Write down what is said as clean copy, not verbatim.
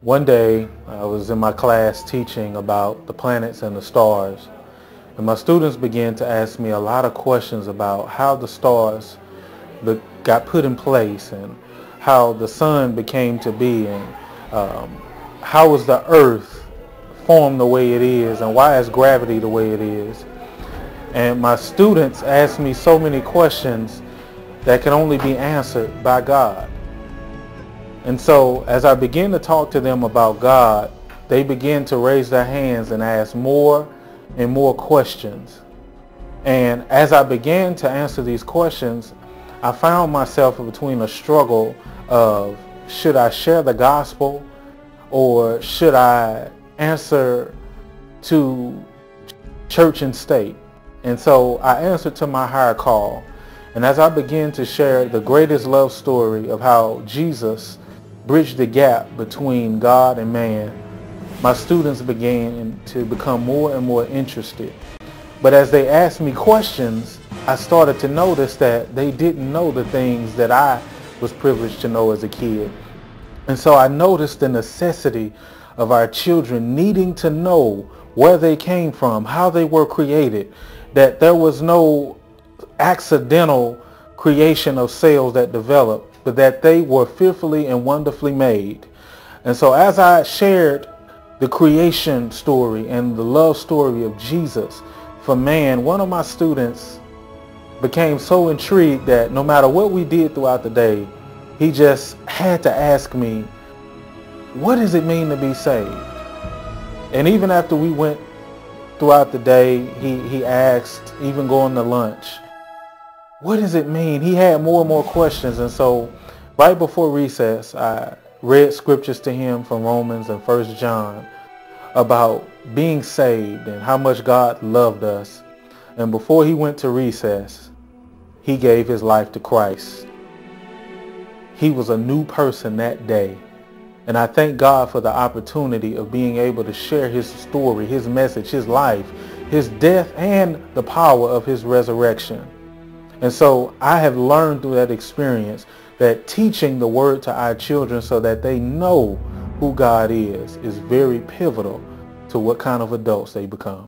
One day I was in my class teaching about the planets and the stars, and my students began to ask me a lot of questions about how the stars got put in place and how the sun became to be, and how was the earth formed the way it is, and why is gravity the way it is. And my students asked me so many questions that can only be answered by God. And so as I began to talk to them about God, they began to raise their hands and ask more and more questions. And as I began to answer these questions, I found myself between a struggle of, should I share the gospel or should I answer to church and state? And so I answered to my higher call. And as I began to share the greatest love story of how Jesus bridged the gap between God and man, my students began to become more and more interested. But as they asked me questions, I started to notice that they didn't know the things that I was privileged to know as a kid. And so I noticed the necessity of our children needing to know where they came from, how they were created, that there was no accidental creation of cells that developed, but that they were fearfully and wonderfully made. And so as I shared the creation story and the love story of Jesus for man, one of my students became so intrigued that no matter what we did throughout the day, he just had to ask me, what does it mean to be saved? And even after we went throughout the day, he asked, even going to lunch, what does it mean? He had more and more questions. And so right before recess, I read scriptures to him from Romans and 1 John about being saved and how much God loved us. And before he went to recess, he gave his life to Christ. He was a new person that day. And I thank God for the opportunity of being able to share his story, his message, his life, his death, and the power of his resurrection. And so I have learned through that experience that teaching the word to our children so that they know who God is very pivotal to what kind of adults they become.